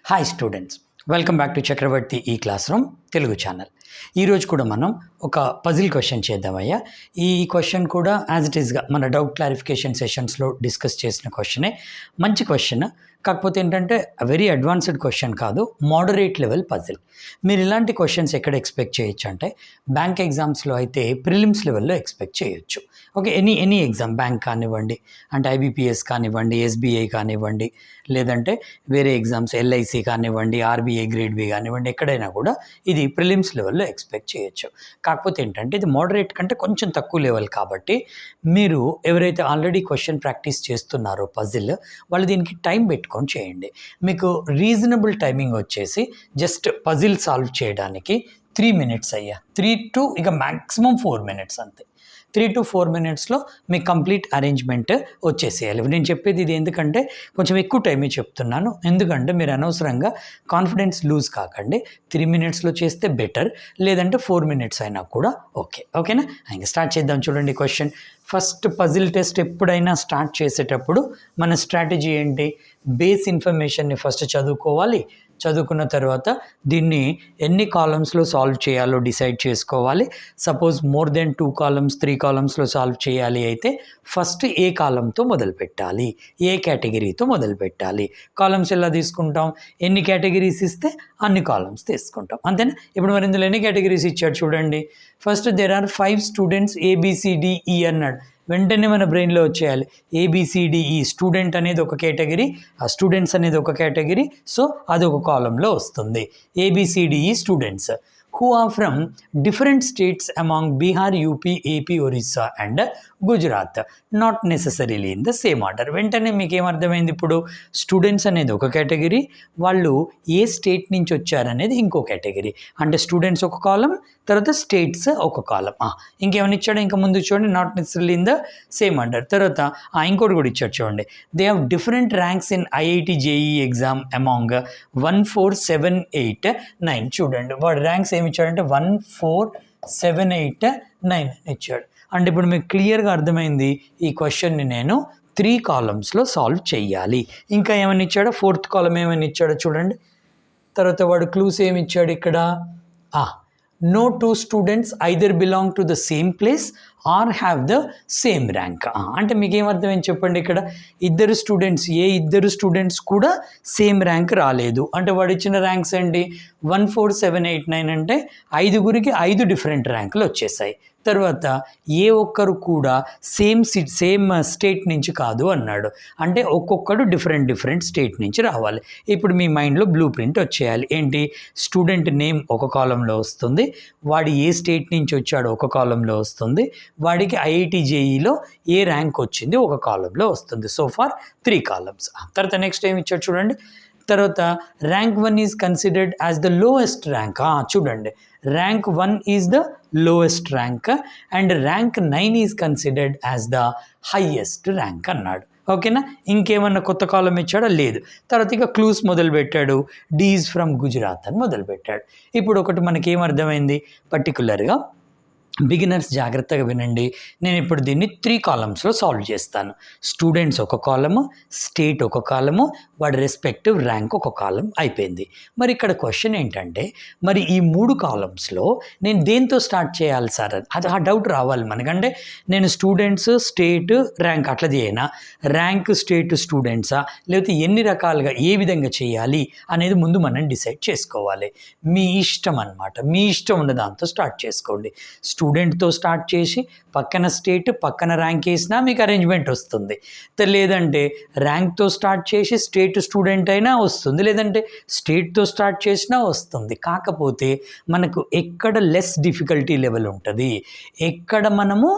Hi students, welcome back to Chakravarthi ఈ class room Telugu channel. ఈరోజు కూడా మనం ఒక పజిల్ క్వశ్చన్ చేద్దామయ్యా. ఈ క్వశ్చన్ కూడా యాజ్ ఇట్ ఈస్గా మన డౌట్ క్లారిఫికేషన్ సెషన్స్లో డిస్కస్ చేసిన క్వశ్చనే. మంచి క్వశ్చన్, కాకపోతే ఏంటంటే వెరీ అడ్వాన్స్డ్ క్వశ్చన్ కాదు, మోడరేట్ లెవెల్ పజిల్. మీరు ఇలాంటి క్వశ్చన్స్ ఎక్కడ ఎక్స్పెక్ట్ చేయొచ్చు అంటే బ్యాంక్ ఎగ్జామ్స్లో అయితే ప్రిలిమ్స్ లెవెల్లో ఎక్స్పెక్ట్ చేయొచ్చు. ఓకే, ఎనీ ఎగ్జామ్, బ్యాంక్ కానివ్వండి, అంటే ఐబీపీఎస్ కానివ్వండి, ఎస్బీఐ కానివ్వండి, లేదంటే వేరే ఎగ్జామ్స్ ఎల్ఐసి కానివ్వండి, ఆర్బీఐ గ్రేడ్ బి కానివ్వండి, ఎక్కడైనా కూడా ఇది ప్రిలిమ్స్ లెవెల్లో ఎక్స్పెక్ట్ చేయొచ్చు. కాకపోతే ఏంటంటే ఇది మోడరేట్ కంటే కొంచెం తక్కువ లెవెల్ కాబట్టి మీరు ఎవరైతే ఆల్రెడీ క్వశ్చన్ ప్రాక్టీస్ చేస్తున్నారో పజిల్, వాళ్ళు దీనికి టైం పెట్టుకొని చేయండి. మీకు రీజనబుల్ టైమింగ్ వచ్చేసి జస్ట్ పజిల్ సాల్వ్ చేయడానికి 3 minutes అయ్యా, 3 to ఇక మ్యాక్సిమం 4 minutes అంతే. 3 to 4 minutesలో మీ కంప్లీట్ అరేంజ్మెంట్ వచ్చేసేయాలి. నేను చెప్పేది ఇది ఎందుకంటే కొంచెం ఎక్కువ టైమే చెప్తున్నాను, ఎందుకంటే మీరు అనవసరంగా కాన్ఫిడెన్స్ లూజ్ కాకండి. 3 minutesలో చేస్తే బెటర్, లేదంటే 4 minutes అయినా కూడా ఓకేనా. ఇంకా స్టార్ట్ చేద్దాం. చూడండి క్వశ్చన్. ఫస్ట్ పజిల్ టెస్ట్ ఎప్పుడైనా స్టార్ట్ చేసేటప్పుడు మన స్ట్రాటజీ ఏంటి? బేస్ ఇన్ఫర్మేషన్ని ఫస్ట్ చదువుకోవాలి. చదువుకున్న తర్వాత దీన్ని ఎన్ని కాలమ్స్లో సాల్వ్ చేయాలో డిసైడ్ చేసుకోవాలి. సపోజ్ మోర్ దెన్ 2 columns 3 columnsలో సాల్వ్ చేయాలి అయితే ఫస్ట్ ఏ కాలంతో మొదలు పెట్టాలి, ఏ కేటగిరీతో మొదలు పెట్టాలి. కాలమ్స్ ఎలా తీసుకుంటాం? ఎన్ని కేటగిరీస్ ఇస్తే అన్ని కాలమ్స్ తీసుకుంటాం, అంతేనా? ఇప్పుడు మరి ఇందులో ఎన్ని కేటగిరీస్ ఇచ్చాడు చూడండి. First there are 5 students ABCDE అన్నాడు. వెంటనే మన బ్రెయిన్లో వచ్చేయాలి ABCDE. స్టూడెంట్ అనేది ఒక కేటగిరీ, ఆ స్టూడెంట్స్ అనేది ఒక కేటగిరీ, సో అది ఒక కాలంలో వస్తుంది. ABCDE students who are from different states among Bihar, UP, AP, Orissa and Gujarat, not necessarily in the same order. వెంటనే మీకు ఏమర్థమైంది? ఇప్పుడు స్టూడెంట్స్ అనేది ఒక కేటగిరీ, వాళ్ళు ఏ స్టేట్ నుంచి వచ్చారనేది ఇంకో కేటగిరీ. అంటే స్టూడెంట్స్ ఒక కాలం, తర్వాత స్టేట్స్ ఒక కాలం. ఇంకేమైనా ఇచ్చాడు? ఇంకా ముందు చూడండి, not necessarily in the same order. తర్వాత ఇంకోటి కూడా ఇచ్చాడు చూడండి, they have different ranks in IIT JEE exam among 1, 4, 7, 8, 9. చూడండి వాడు ర్యాంక్స్ ఏమి ఇచ్చాడంటే 1, 4, 7, 8, 9 ఇచ్చాడు. అంటే ఇప్పుడు మీకు క్లియర్గా అర్థమైంది, ఈ క్వశ్చన్ని నేను 3 columnsలో సాల్వ్ చేయాలి. ఇంకా ఏమైనా ఇచ్చాడో? 4th column ఏమైనా ఇచ్చాడో చూడండి. తర్వాత వాడు క్లూస్ ఏమి ఇచ్చాడు ఇక్కడ? No 2 students either belong to the same place or have the same rank. అంటే మీకు ఏమర్థమైంది చెప్పండి? ఇక్కడ ఇద్దరు స్టూడెంట్స్ కూడా సేమ్ ర్యాంక్ రాలేదు. అంటే వాడు ఇచ్చిన ర్యాంక్స్ ఏంటి? 1, 4, 7, 8, 9 అంటే 5గురికి 5 డిఫరెంట్ ర్యాంకులు వచ్చేసాయి. తర్వాత ఏ ఒక్కరు కూడా సేమ్ స్టేట్ నుంచి కాదు అన్నాడు. అంటే ఒక్కొక్కడు డిఫరెంట్ స్టేట్ నుంచి రావాలి. ఇప్పుడు మీ మైండ్లో బ్లూ ప్రింట్ వచ్చేయాలి. ఏంటి? స్టూడెంట్ నేమ్ ఒక కాలంలో వస్తుంది, వాడు ఏ స్టేట్ నుంచి వచ్చాడో ఒక కాలంలో వస్తుంది, వాడికి IIT JEEలో ఏ ర్యాంక్ వచ్చింది ఒక కాలంలో వస్తుంది. So far 3 columns. తర్వాత నెక్స్ట్ ఏమి ఇచ్చాడు చూడండి. తర్వాత rank 1 is considered as the lowest rank. చూడండి, rank 1 is the lowest rank and rank 9 is considered as the highest rank అన్నాడు. ఓకేనా? ఇంకేమన్నా కొత్త కాలం ఇచ్చాడో? లేదు. తర్వాత ఇక క్లూస్ మొదలుపెట్టాడు. D ఈజ్ ఫ్రమ్ గుజరాత్ అని మొదలుపెట్టాడు. ఇప్పుడు ఒకటి మనకి ఏమర్థమైంది పర్టికులర్గా? బిగినర్స్ జాగ్రత్తగా వినండి. నేను ఇప్పుడు దీన్ని 3 columnsలో సాల్వ్ చేస్తాను. స్టూడెంట్స్ ఒక కాలము, స్టేట్ ఒక కాలము, వాడి రెస్పెక్టివ్ ర్యాంక్ ఒక కాలం అయిపోయింది. మరి ఇక్కడ క్వశ్చన్ ఏంటంటే, మరి ఈ 3 columnsలో నేను దేంతో స్టార్ట్ చేయాలి సార్? అది ఆ డౌట్ రావాలి మనకంటే. నేను స్టూడెంట్స్, స్టేట్, ర్యాంక్ అట్లా చేయనా? ర్యాంక్, స్టేట్, స్టూడెంట్సా? లేకపోతే ఎన్ని రకాలుగా ఏ విధంగా చేయాలి అనేది ముందు మనం డిసైడ్ చేసుకోవాలి. మీ ఇష్టం అన్నమాట, మీ ఇష్టం ఉన్న దాంతో స్టార్ట్ చేసుకోండి. స్టూడెంట్తో స్టార్ట్ చేసి పక్కన స్టేట్, పక్కన ర్యాంక్ వేసినా మీకు అరేంజ్మెంట్ వస్తుంది. లేదంటే ర్యాంక్తో స్టార్ట్ చేసి స్టేట్ స్టూడెంట్ అయినా వస్తుంది, లేదంటే స్టేట్తో స్టార్ట్ చేసినా వస్తుంది. కాకపోతే మనకు ఎక్కడ లెస్ డిఫికల్టీ లెవెల్ ఉంటుంది, ఎక్కడ మనము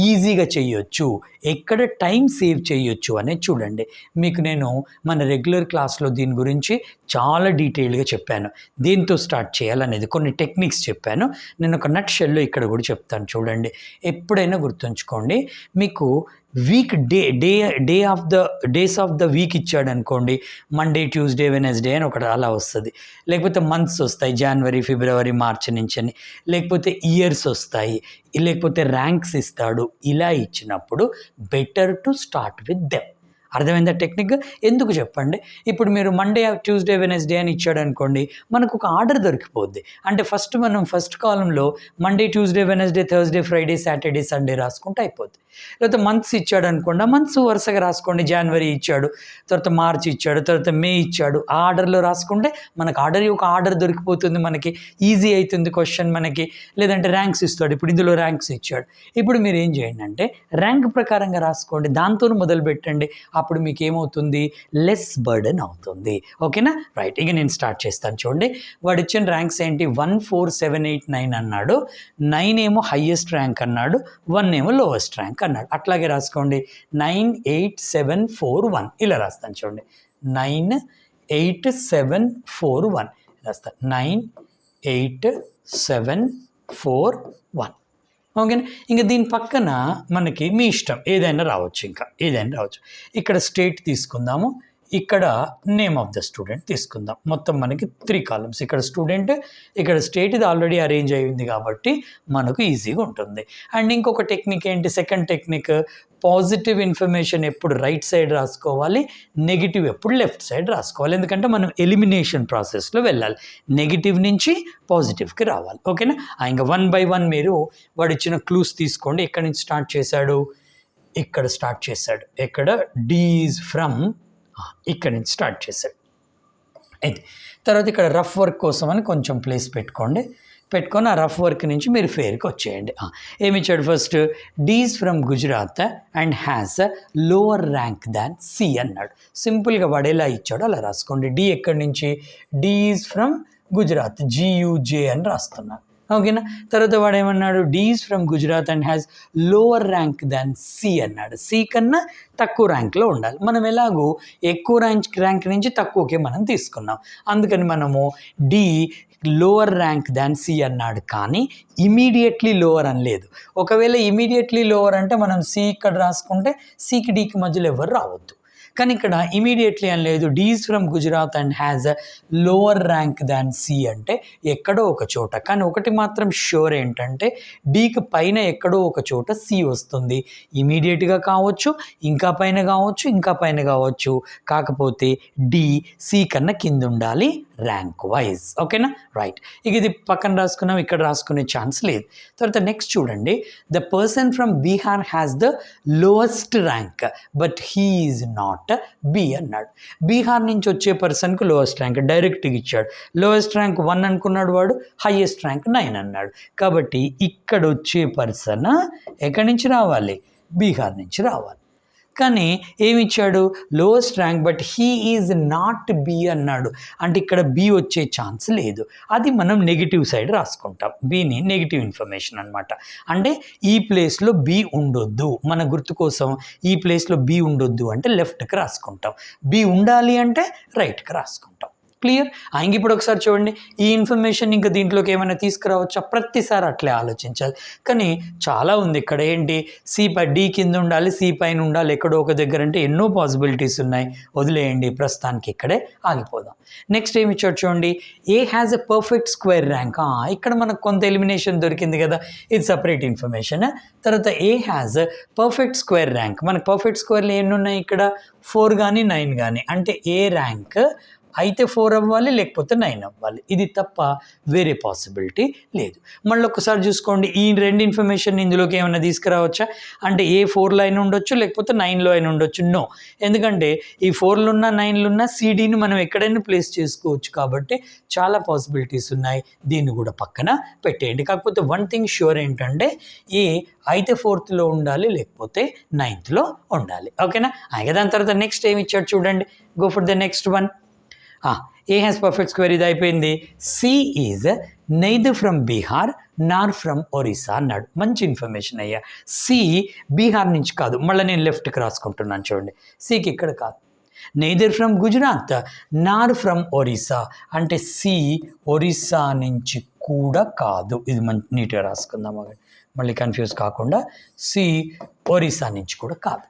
ఈజీగా చేయొచ్చు, ఎక్కడ టైం సేవ్ చేయొచ్చు అనేది చూడండి. మీకు నేను మన రెగ్యులర్ క్లాస్లో దీని గురించి చాలా డీటెయిల్గా చెప్పాను. దేంతో స్టార్ట్ చేయాలనేది కొన్ని టెక్నిక్స్ చెప్పాను. నేను ఒక నట్ షెల్లో ఇక్కడ కూడా చెప్తాను చూడండి. ఎప్పుడైనా గుర్తుంచుకోండి, మీకు week days of the week ఇచ్చాడు అనుకోండి, మండే, ట్యూస్డే, వెనస్డే అని ఒకటి అలా వస్తుంది. లేకపోతే మంత్స్ వస్తాయి, జనవరి, ఫిబ్రవరి, మార్చి నుంచి అని. లేకపోతే ఇయర్స్ వస్తాయి, లేకపోతే ర్యాంక్స్ ఇస్తాడు. ఇలా ఇచ్చినప్పుడు better to start with them. అర్థమైందా టెక్నిక్? ఎందుకు చెప్పండి? ఇప్పుడు మీరు మండే, ట్యూస్డే, వెనస్డే అని ఇచ్చాడు అనుకోండి, మనకు ఒక ఆర్డర్ దొరికిపోద్ది. అంటే మనం ఫస్ట్ కాలంలో Monday, Tuesday, Wednesday, Thursday, Friday, Saturday, Sunday రాసుకుంటే అయిపోద్ది. లేకపోతే మంత్స్ ఇచ్చాడు అనుకోండి, ఆ మంత్స్ వరుసగా రాసుకోండి. జనవరి ఇచ్చాడు, తర్వాత మార్చ్ ఇచ్చాడు, తర్వాత మే ఇచ్చాడు, ఆ ఆర్డర్లో రాసుకుంటే మనకు ఒక ఆర్డర్ దొరికిపోతుంది. మనకి ఈజీ అవుతుంది క్వశ్చన్ మనకి. లేదంటే ర్యాంక్స్ ఇస్తాడు, ఇప్పుడు ఇందులో ర్యాంక్స్ ఇచ్చాడు. ఇప్పుడు మీరు ఏం చేయండి అంటే ర్యాంక్ ప్రకారంగా రాసుకోండి, దాంతో మొదలు పెట్టండి. అప్పుడు మీకు ఏమవుతుంది? లెస్ బర్డెన్ అవుతుంది. ఓకేనా? రైట్, ఇక నేను స్టార్ట్ చేస్తాను. చూడండి, వాడు ఇచ్చిన ర్యాంక్స్ ఏంటి? 1, 4, 7, 8, 9 అన్నాడు. 9 ఏమో హైయెస్ట్ ర్యాంక్ అన్నాడు, 1 ఏమో లోవెస్ట్ ర్యాంక్ అన్నాడు. అట్లాగే రాసుకోండి, 9, 8, 7, 4, 1 ఇలా రాస్తాను. చూడండి, 9, 8, 7, 4, 1 రాస్తాను. 9, 8, 7, 4, 1. ఓకేనా? ఇంకా దీని పక్కన మనకి మీ ఇష్టం ఏదైనా రావచ్చు, ఇంకా ఏదైనా రావచ్చు. ఇక్కడ స్టేట్ తీసుకుందాము, ఇక్కడ నేమ్ ఆఫ్ ద స్టూడెంట్ తీసుకుందాం. మొత్తం మనకి 3 కాలమ్స్. ఇక్కడ స్టూడెంట్, ఇక్కడ స్టేట్, ఇది ఆల్రెడీ అరేంజ్ అయ్యింది కాబట్టి మనకు ఈజీగా ఉంటుంది. అండ్ ఇంకొక టెక్నిక్ ఏంటి? సెకండ్ టెక్నిక్, పాజిటివ్ ఇన్ఫర్మేషన్ ఎప్పుడు రైట్ సైడ్ రాసుకోవాలి, నెగిటివ్ ఎప్పుడు లెఫ్ట్ సైడ్ రాసుకోవాలి. ఎందుకంటే మనం ఎలిమినేషన్ ప్రాసెస్లో వెళ్ళాలి, నెగిటివ్ నుంచి పాజిటివ్కి రావాలి. ఓకేనా? ఇంకా 1 by 1 మీరు వాడు ఇచ్చిన క్లూస్ తీసుకోండి. ఎక్కడి నుంచి స్టార్ట్ చేశాడు? ఇక్కడ స్టార్ట్ చేశాడు. ఎక్కడ? డి ఈజ్ ఫ్రమ్, ఇక్కడ నుంచి స్టార్ట్ చేశాడు. అయితే తర్వాత ఇక్కడ రఫ్ వర్క్ కోసం అని కొంచెం ప్లేస్ పెట్టుకొని ఆ రఫ్ వర్క్ నుంచి మీరు ఫేర్కి వచ్చేయండి. ఏమి ఇచ్చాడు? First, D is from Gujarat and has a lower rank than C అన్నాడు. సింపుల్గా వాడు ఎలా ఇచ్చాడో అలా రాసుకోండి. డి ఎక్కడి నుంచి? D is from Gujarat, GUJ అని రాస్తున్నాను. ఓకేనా? తర్వాత వాడు ఏమన్నాడు? D is from Gujarat and has lower rank than C అన్నాడు. సి కన్నా తక్కువ ర్యాంక్లో ఉండాలి. మనం ఎలాగో ఎక్కువ ర్యాంక్ నుంచి తక్కువకే మనం తీసుకున్నాం, అందుకని మనము D lower rank than C అన్నాడు, కానీ ఇమీడియట్లీ లోవర్ అని లేదు. ఒకవేళ ఇమీడియట్లీ లోవర్ అంటే మనం సి ఇక్కడ రాసుకుంటే సికి డికి మధ్యలో ఎవరు రావద్దు. కానీ ఇక్కడ ఇమీడియట్లీ అని లేదు. D is from Gujarat and has a lower rank than C అంటే ఎక్కడో ఒక చోట. కానీ ఒకటి మాత్రం షూర్ ఏంటంటే డికి పైన ఎక్కడో ఒక చోట సి వస్తుంది. ఇమీడియట్గా కావచ్చు, ఇంకా పైన కావచ్చు, కాకపోతే డి సి కన్నా కింద ఉండాలి ర్యాంక్ వైజ్. ఓకేనా? రైట్, ఇక ఇది పక్కన రాసుకున్నాం, ఇక్కడ రాసుకునే ఛాన్స్ లేదు. తర్వాత నెక్స్ట్ చూడండి, the person from Bihar has the lowest rank but he is not be అన్నాడు. బీహార్ నుంచి వచ్చే పర్సన్కు లోయెస్ట్ ర్యాంక్ డైరెక్ట్గా ఇచ్చాడు. లోయెస్ట్ ర్యాంక్ 1 అనుకున్నాడు వాడు, హైయెస్ట్ ర్యాంక్ 9 అన్నాడు. కాబట్టి ఇక్కడ వచ్చే పర్సన్ ఎక్కడి నుంచి రావాలి? బీహార్ నుంచి రావాలి. కానీ ఏమి ఇచ్చాడు? Lowest rank but he is not be అన్నాడు. అంటే ఇక్కడ బి వచ్చే ఛాన్స్ లేదు. అది మనం నెగిటివ్ సైడ్ రాసుకుంటాం. బిని నెగిటివ్ ఇన్ఫర్మేషన్ అనమాట. అంటే ఈ ప్లేస్లో బి ఉండొద్దు, మన గుర్తు కోసం ఈ ప్లేస్లో బి ఉండొద్దు అంటే లెఫ్ట్కి రాసుకుంటాం, బి ఉండాలి అంటే రైట్కి రాసుకుంటాం. క్లియర్? ఇంక ఇప్పుడు ఒకసారి చూడండి, ఈ ఇన్ఫర్మేషన్ ఇంకా దీంట్లోకి ఏమైనా తీసుకురావచ్చా? ప్రతిసారి అట్లే ఆలోచించాలి. కానీ చాలా ఉంది ఇక్కడ. ఏంటి? డి కింద ఉండాలి, సి పైన ఉండాలి, ఎక్కడో ఒక దగ్గర అంటే ఎన్నో పాసిబిలిటీస్ ఉన్నాయి. వదిలేయండి, ప్రస్తుతానికి ఇక్కడే ఆగిపోదాం. నెక్స్ట్ ఏమి ఇచ్చాడు చూడండి, A has a perfect square rank. ఇక్కడ మనకు కొంత ఎలిమినేషన్ దొరికింది కదా, ఇది సపరేట్ ఇన్ఫర్మేషన్. తర్వాత ఏ హ్యాజ్ పర్ఫెక్ట్ స్క్వేర్ ర్యాంక్. మనకు పర్ఫెక్ట్ స్క్వేర్లు ఎన్ని ఉన్నాయి ఇక్కడ? 4 కానీ 9 కానీ. అంటే ఏ ర్యాంక్ అయితే 4 అవ్వాలి, లేకపోతే 9 అవ్వాలి. ఇది తప్ప వేరే పాసిబిలిటీ లేదు. మళ్ళీ ఒకసారి చూసుకోండి, ఈ 2 ఇన్ఫర్మేషన్ ఇందులోకి ఏమైనా తీసుకురావచ్చా? అంటే ఏ 4లో అయినా ఉండొచ్చు, లేకపోతే 9లో అయినా ఉండొచ్చు. నో, ఎందుకంటే ఈ 4లో ఉన్న 9లో ఉన్న సిడిని మనం ఎక్కడైనా ప్లేస్ చేసుకోవచ్చు. కాబట్టి చాలా పాసిబిలిటీస్ ఉన్నాయి. దీన్ని కూడా పక్కన పెట్టేయండి. కాకపోతే వన్ థింగ్ షూర్ ఏంటంటే ఏ అయితే 4th ఉండాలి, లేకపోతే 9th ఉండాలి. ఓకేనా? ఇక దాని తర్వాత నెక్స్ట్ ఏమి ఇచ్చాడు చూడండి, go for the next one. A has perfect square, ఇది అయిపోయింది. C is neither from Bihar nor from Orissa అన్నాడు. మంచి ఇన్ఫర్మేషన్ అయ్యా. సి బీహార్ నుంచి కాదు, మళ్ళీ నేను లెఫ్ట్కి రాసుకుంటున్నాను చూడండి. సికి ఇక్కడ కాదు. Neither from Gujarat Nar from Orissa అంటే సి ఒరిస్సా నుంచి కూడా కాదు. ఇది నీట్గా రాసుకుందాం, మళ్ళీ కన్ఫ్యూజ్ కాకుండా. సి ఒరిస్సా నుంచి కూడా కాదు.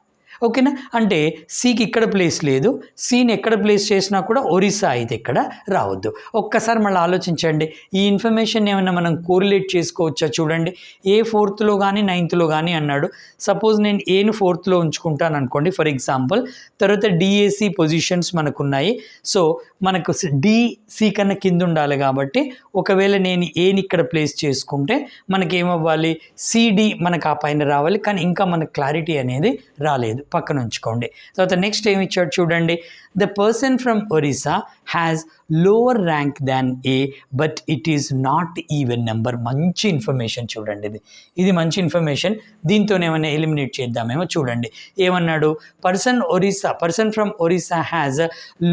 ఓకేనా. అంటే సికి ఇక్కడ ప్లేస్ లేదు, సిని ఎక్కడ ప్లేస్ చేసినా కూడా ఒరిస్సా అయితే ఇక్కడ రావద్దు. ఒక్కసారి మళ్ళీ ఆలోచించండి, ఈ ఇన్ఫర్మేషన్ ఏమైనా మనం కోరిలేట్ చేసుకోవచ్చా చూడండి. ఏ 4th కానీ 9th కానీ అన్నాడు. సపోజ్ నేను ఏను 4th ఉంచుకుంటాను అనుకోండి ఫర్ ఎగ్జాంపుల్. తర్వాత డిఏసి పొజిషన్స్ మనకు ఉన్నాయి. సో మనకు డిసి కన్నా కింద ఉండాలి కాబట్టి ఒకవేళ నేను ఏని ఇక్కడ ప్లేస్ చేసుకుంటే మనకేమవ్వాలి, సిడి మనకు ఆ పైన రావాలి. కానీ ఇంకా మనకు క్లారిటీ అనేది రాలేదు, పక్కన ఉంచుకోండి. తర్వాత నెక్స్ట్ ఏమి ఇచ్చాడు చూడండి. The person from Orissa has lower rank than A but it is not even number. మంచి ఇన్ఫర్మేషన్ చూడండి, ఇది మంచి ఇన్ఫర్మేషన్. దీంతోనేమైనా ఎలిమినేట్ చేద్దామేమో చూడండి. ఏమన్నాడు, person from Orissa has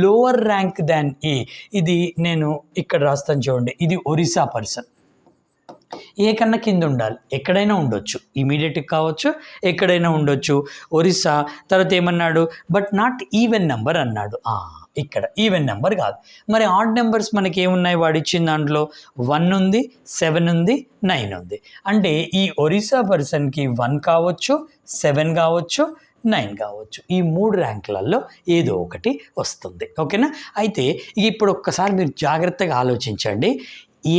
lower rank than A. ఇది నేను ఇక్కడ రాస్తాను చూడండి, ఇది ఒరిస్సా పర్సన్. ఏ కన్నా కింద ఉండాలి, ఎక్కడైనా ఉండొచ్చు, ఇమీడియట్గా కావచ్చు, ఎక్కడైనా ఉండొచ్చు. ఒరిస్సా. తర్వాత ఏమన్నాడు, బట్ నాట్ ఈవెన్ నెంబర్ అన్నాడు. ఇక్కడ ఈవెన్ నెంబర్ కాదు. మరి ఆడ్ నెంబర్స్ మనకి ఏమున్నాయి, వాడు ఇచ్చిన దాంట్లో 1 ఉంది, 7 ఉంది, 9 ఉంది. అంటే ఈ ఒరిస్సా పర్సన్కి 1 కావచ్చు, 7 కావచ్చు, 9 కావచ్చు. ఈ 3 ర్యాంకులలో ఏదో ఒకటి వస్తుంది. ఓకేనా. అయితే ఇప్పుడు ఒక్కసారి మీరు జాగ్రత్తగా ఆలోచించండి.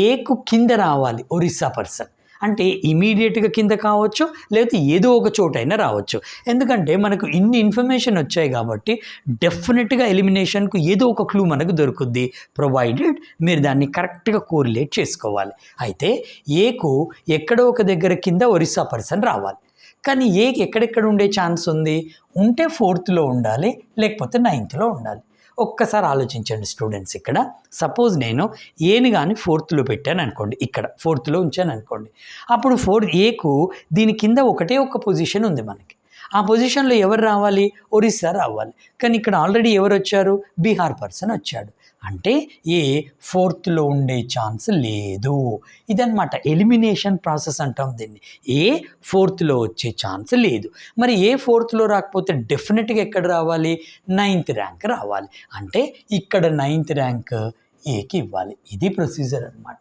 ఏకు కింద రావాలి ఒరిస్సా పర్సన్ అంటే ఇమీడియట్గా కింద కావచ్చు, లేకపోతే ఏదో ఒక చోటైనా రావచ్చు. ఎందుకంటే మనకు ఇన్ని ఇన్ఫర్మేషన్ వచ్చాయి కాబట్టి డెఫినెట్గా ఎలిమినేషన్కు ఏదో ఒక క్లూ మనకు దొరుకుద్ది, ప్రొవైడెడ్ మీరు దాన్ని కరెక్ట్గా కోరిలేట్ చేసుకోవాలి. అయితే ఏకు ఎక్కడో ఒక దగ్గర కింద ఒరిస్సా పర్సన్ రావాలి. కానీ ఏకి ఎక్కడెక్కడ ఉండే ఛాన్స్ ఉంది, ఉంటే 4th ఉండాలి, లేకపోతే 9th ఉండాలి. ఒక్కసారి ఆలోచించండి స్టూడెంట్స్. ఇక్కడ సపోజ్ నేను ఏని కానీ 4th పెట్టాను అనుకోండి, ఇక్కడ 4th ఉంచాను అనుకోండి. అప్పుడు ఏకు దీని కింద ఒకటే ఒక పొజిషన్ ఉంది మనకి. ఆ పొజిషన్లో ఎవరు రావాలి, ఒరిస్సా రావాలి. కానీ ఇక్కడ ఆల్రెడీ ఎవరు వచ్చారు, బీహార్ పర్సన్ వచ్చాడు. అంటే ఏ 4th ఉండే ఛాన్స్ లేదు. ఇదన్నమాట ఎలిమినేషన్ ప్రాసెస్ అంటాం దీన్ని. ఏ 4th వచ్చే ఛాన్స్ లేదు. మరి ఏ 4th రాకపోతే డెఫినెట్గా ఎక్కడ రావాలి, 9th ర్యాంక్ రావాలి. అంటే ఇక్కడ 9th ర్యాంక్ ఏకి ఇవ్వాలి. ఇది ప్రొసీజర్ అన్నమాట.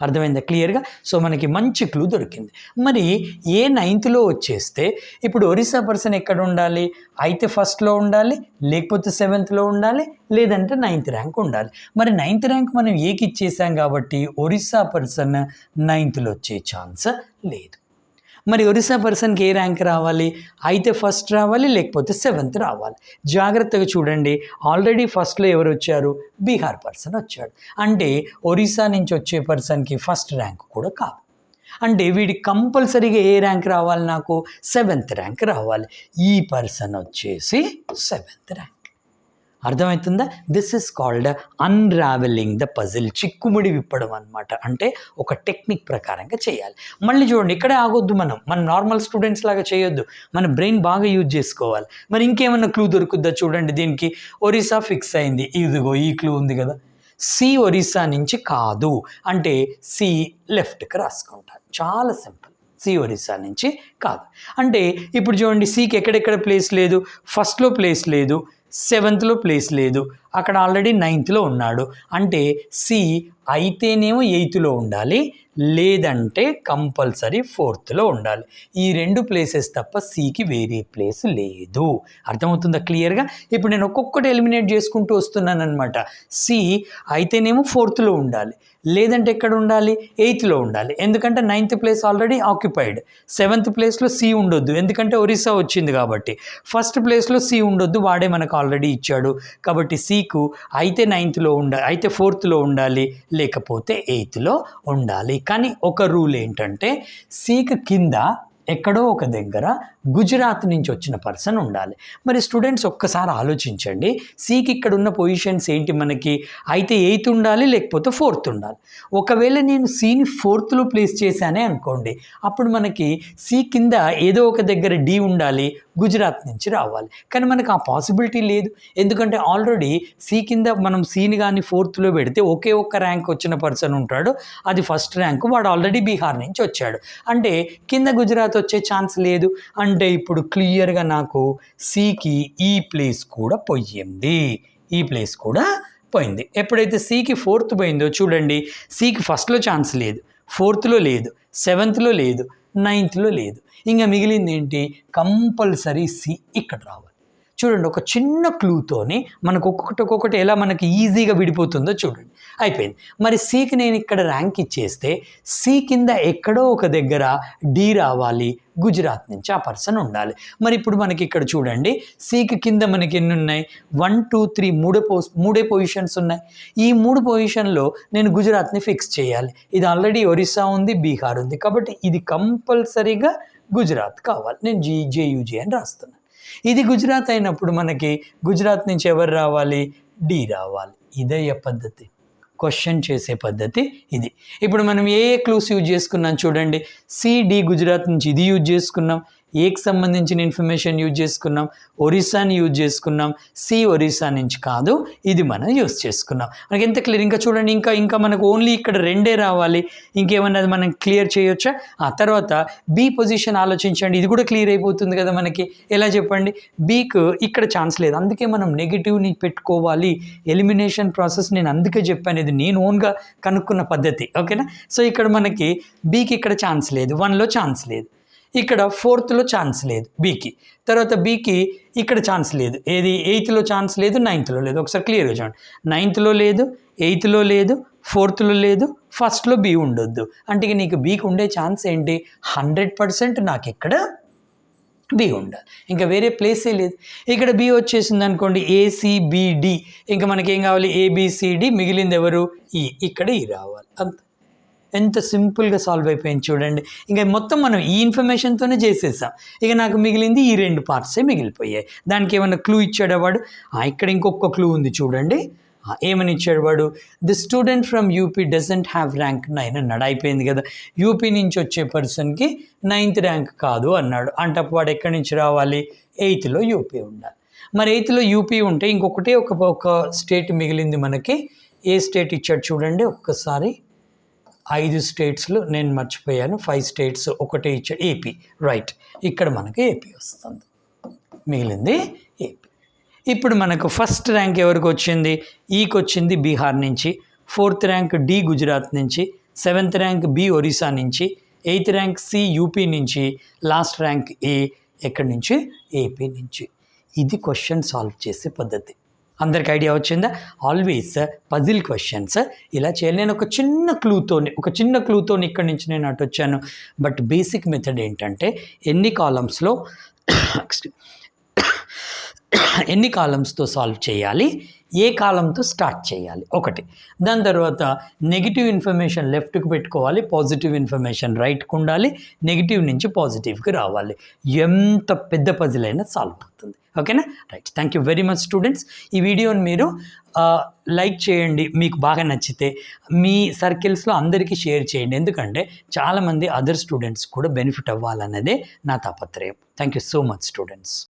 అర్థమైందా క్లియర్గా. సో మనకి మంచి క్లూ దొరికింది. మరి ఏ 9th వచ్చేస్తే ఇప్పుడు ఒరిస్సా పర్సన్ ఎక్కడ ఉండాలి, అయితే 1st ఉండాలి, లేకపోతే 7th ఉండాలి, లేదంటే 9th ర్యాంక్ ఉండాలి. మరి 9th ర్యాంక్ మనం ఏకి ఇచ్చేసాం కాబట్టి ఒరిస్సా పర్సన్ 9th వచ్చే ఛాన్స్ లేదు. మరి ఒరిస్సా పర్సన్కి ఏ ర్యాంక్ రావాలి, అయితే 1st రావాలి, లేకపోతే 7th రావాలి. జాగ్రత్తగా చూడండి, ఆల్రెడీ 1st ఎవరు వచ్చారు, బీహార్ పర్సన్ వచ్చాడు. అంటే ఒరిస్సా నుంచి వచ్చే పర్సన్కి 1st ర్యాంక్ కూడా కాదు. అంటే వీడికి కంపల్సరీగా ఏ ర్యాంక్ రావాలి, నాకు 7th ర్యాంక్ రావాలి. ఈ పర్సన్ వచ్చేసి 7th ర్యాంక్. అర్థమవుతుందా. This is called unraveling the puzzle. చిక్కుముడి విప్పడం అనమాట. అంటే ఒక టెక్నిక్ ప్రకారంగా చేయాలి. మళ్ళీ చూడండి, ఇక్కడే ఆగొద్దు. మన నార్మల్ స్టూడెంట్స్ లాగా చేయొద్దు, మన బ్రెయిన్ బాగా యూజ్ చేసుకోవాలి. మరి ఇంకేమన్నా క్లూ దొరుకుద్దా చూడండి. దీనికి ఒరిస్సా ఫిక్స్ అయింది, ఇదిగో ఈ క్లూ ఉంది కదా. సి ఒరిస్సా నుంచి కాదు అంటే సి లెఫ్ట్కి రాసుకుంటారు. చాలా సింపుల్. సి ఒరిస్సా నుంచి కాదు అంటే ఇప్పుడు చూడండి, సికి ఎక్కడెక్కడ ప్లేస్ లేదు, 1st ప్లేస్ లేదు, 7th ప్లేస్ లేదు, అక్కడ ఆల్రెడీ 9th ఉన్నాడు. అంటే సి అయితేనేమో 8th ఉండాలి, లేదంటే కంపల్సరీ 4th ఉండాలి. ఈ 2 ప్లేసెస్ తప్ప సికి వేరే ప్లేస్ లేదు. అర్థమవుతుందా క్లియర్గా. ఇప్పుడు నేను ఒక్కొక్కటి ఎలిమినేట్ చేసుకుంటూ వస్తున్నాను అనమాట. సి అయితేనేమో 4th ఉండాలి, లేదంటే ఎక్కడ ఉండాలి, 8th ఉండాలి. ఎందుకంటే 9th place already occupied. 7th ప్లేస్లో సి ఉండొద్దు, ఎందుకంటే ఒరిస్సా వచ్చింది కాబట్టి. 1st ప్లేస్లో సి ఉండొద్దు, వాడే మనకు ఆల్రెడీ ఇచ్చాడు. కాబట్టి సికు అయితే 9th ఉండాలి, అయితే 4th ఉండాలి, లేకపోతే 8th ఉండాలి. కానీ ఒక రూల్ ఏంటంటే సికి కింద ఎక్కడో ఒక దగ్గర గుజరాత్ నుంచి వచ్చిన పర్సన్ ఉండాలి. మరి స్టూడెంట్స్ ఒక్కసారి ఆలోచించండి, సికి ఇక్కడ ఉన్న పొజిషన్స్ ఏంటి మనకి, అయితే 8th ఉండాలి, లేకపోతే 4th ఉండాలి. ఒకవేళ నేను సిని 4th ప్లేస్ చేశానే అనుకోండి, అప్పుడు మనకి సి కింద ఏదో ఒక దగ్గర డి ఉండాలి, గుజరాత్ నుంచి రావాలి. కానీ మనకు ఆ పాసిబిలిటీ లేదు. ఎందుకంటే ఆల్రెడీ సి కింద మనం సిని కానీ 4th పెడితే ఒకే ఒక్క ర్యాంక్ వచ్చిన పర్సన్ ఉంటాడు, అది 1st ర్యాంక్, వాడు ఆల్రెడీ బీహార్ నుంచి వచ్చాడు. అంటే కింద గుజరాత్ వచ్చే ఛాన్స్ లేదు. అంటే ఇప్పుడు క్లియర్గా నాకు సికి ఈ ప్లేస్ కూడా పోయింది, ఈ ప్లేస్ కూడా పోయింది. ఎప్పుడైతే సికి 4th పోయిందో చూడండి, సికి 1st ఛాన్స్ లేదు, 4th లేదు, 7th లేదు, నైన్త్లో లేదు. ఇంకా మిగిలింది ఏంటి? కంపల్సరీ సి ఇక్కడ రావాలి. చూడండి, ఒక చిన్న క్లూతోని మనకు ఒక్కొక్కటి ఎలా మనకి ఈజీగా విడిపోతుందో చూడండి. అయిపోయింది. మరి సికి నేను ఇక్కడ ర్యాంక్ ఇచ్చేస్తే సి కింద ఎక్కడో ఒక దగ్గర డి రావాలి, గుజరాత్ నుంచి ఆ పర్సన్ ఉండాలి. మరి ఇప్పుడు మనకి ఇక్కడ చూడండి, సికి కింద మనకి ఎన్ని ఉన్నాయి? 1 2 3 మూడే పొజిషన్స్ ఉన్నాయి. ఈ 3 పొజిషన్లో నేను గుజరాత్ని ఫిక్స్ చేయాలి. ఇది ఆల్రెడీ ఒరిస్సా ఉంది, బీహార్ ఉంది, కాబట్టి ఇది కంపల్సరీగా గుజరాత్ కావాలి. నేను జేయుజే అని రాస్తున్నాను. ఇది గుజరాత్ అయినప్పుడు మనకి గుజరాత్ నుంచి ఎవరు రావాలి? డి రావాలి. ఇదే పద్ధతి, క్వశ్చన్ చేసే పద్ధతి ఇది. ఇప్పుడు మనం ఏ క్లూస్ యూజ్ చేసుకున్నాం చూడండి. డి గుజరాత్ నుంచి ఇది యూజ్ చేసుకున్నాం, ఏకి సంబంధించిన ఇన్ఫర్మేషన్ యూజ్ చేసుకున్నాం, ఒరిస్సాని యూజ్ చేసుకున్నాం, ఒరిస్సా నుంచి కాదు, ఇది మనం యూజ్ చేసుకున్నాం. మనకి ఎంత క్లియర్. ఇంకా చూడండి, ఇంకా మనకు ఓన్లీ ఇక్కడ 2 రావాలి. ఇంకేమన్నా మనం క్లియర్ చేయొచ్చా? ఆ తర్వాత బి పొజిషన్ ఆలోచించండి, ఇది కూడా క్లియర్ అయిపోతుంది కదా మనకి. ఎలా చెప్పండి? బీకు ఇక్కడ ఛాన్స్ లేదు, అందుకే మనం నెగిటివ్ని పెట్టుకోవాలి. ఎలిమినేషన్ ప్రాసెస్ నేను అందుకే చెప్పాను, ఇది నేను ఓన్గా కనుక్కున్న పద్ధతి. ఓకేనా? సో ఇక్కడ మనకి బీకి ఇక్కడ ఛాన్స్ లేదు, 1లో ఛాన్స్ లేదు, ఇక్కడ 4థ్లో ఛాన్స్ లేదు బీకి, తర్వాత బీకి ఇక్కడ ఛాన్స్ లేదు, ఏది 8థ్లో ఛాన్స్ లేదు, 9థ్లో లేదు. ఒకసారి క్లియర్గా చూడండి, 9థ్లో లేదు, 8థ్లో లేదు, 4థ్లో లేదు, ఫస్ట్లో బీ ఉండొద్దు. అంటే నీకు బీకి ఉండే ఛాన్స్ ఏంటి? 100% నాకు ఇక్కడ బి ఉండాలి, ఇంకా వేరే ప్లేసే లేదు. ఇక్కడ బి వచ్చేసింది అనుకోండి, ఏసీబిడి, ఇంకా మనకేం కావాలి? ఏబిసిడి, మిగిలింది ఎవరు? ఈ, ఇక్కడ ఈ రావాలి. అంత ఎంత సింపుల్గా సాల్వ్ అయిపోయింది చూడండి. ఇంకా మొత్తం మనం ఈ ఇన్ఫర్మేషన్తోనే చేసేసాం. ఇక నాకు మిగిలింది ఈ 2 పార్ట్సే మిగిలిపోయాయి. దానికి ఏమైనా క్లూ ఇచ్చాడు వాడు? ఇక్కడ ఇంకొక క్లూ ఉంది చూడండి. ఏమని ఇచ్చాడు వాడు? The student from UP doesn't have rank 9 అన్నాడు. అయిపోయింది కదా. యూపీ నుంచి వచ్చే పర్సన్కి 9th ర్యాంక్ కాదు అన్నాడు. అంటే వాడు ఎక్కడి నుంచి రావాలి? 8థ్లో యూపీ ఉండాలి. మరి 8థ్లో యూపీ ఉంటే ఇంకొకటి ఒక స్టేట్ మిగిలింది మనకి. ఏ స్టేట్ ఇచ్చాడు చూడండి ఒక్కసారి. 5 స్టేట్స్లో నేను మర్చిపోయాను, 5 స్టేట్స్ ఒకటే ఇచ్చాడు. AP, right. ఇక్కడ మనకి ఏపీ వస్తుంది, మిగిలింది ఏపీ. ఇప్పుడు మనకు ఫస్ట్ ర్యాంక్ ఎవరికి వచ్చింది? ఈకి వచ్చింది బీహార్ నుంచి, 4th ర్యాంక్ డి గుజరాత్ నుంచి, 7th ర్యాంక్ బి ఒరిస్సా నుంచి, 8th ర్యాంక్ సి యూపీ నుంచి, లాస్ట్ ర్యాంక్ ఏ ఎక్కడి నుంచి? ఏపీ నుంచి. ఇది క్వశ్చన్ సాల్వ్ చేసే పద్ధతి. అందరికి ఐడియా వచ్చిందా? ఆల్వేస్ పజిల్ క్వశ్చన్స్ ఇలా చేయాలి. నేను ఒక చిన్న క్లూతోని ఇక్కడి నుంచి నేను అటు వచ్చాను. బట్ బేసిక్ మెథడ్ ఏంటంటే ఎన్ని కాలమ్స్తో సాల్వ్ చేయాలి, ఏ కాలంతో స్టార్ట్ చేయాలి ఒకటి. దాని తర్వాత నెగిటివ్ ఇన్ఫర్మేషన్ లెఫ్ట్కి పెట్టుకోవాలి, పాజిటివ్ ఇన్ఫర్మేషన్ రైట్కి ఉండాలి, నెగిటివ్ నుంచి పాజిటివ్కి రావాలి. ఎంత పెద్ద పజిల్ అయినా సాల్వ్ అవుతుంది. ఓకేనా? Right. Thank you very much students. ఈ వీడియోని మీరు లైక్ చేయండి, మీకు బాగా నచ్చితే మీ సర్కిల్స్లో అందరికీ షేర్ చేయండి. ఎందుకంటే చాలామంది అదర్ స్టూడెంట్స్ కూడా బెనిఫిట్ అవ్వాలన్నదే నా తాపత్రయం. Thank you so much students.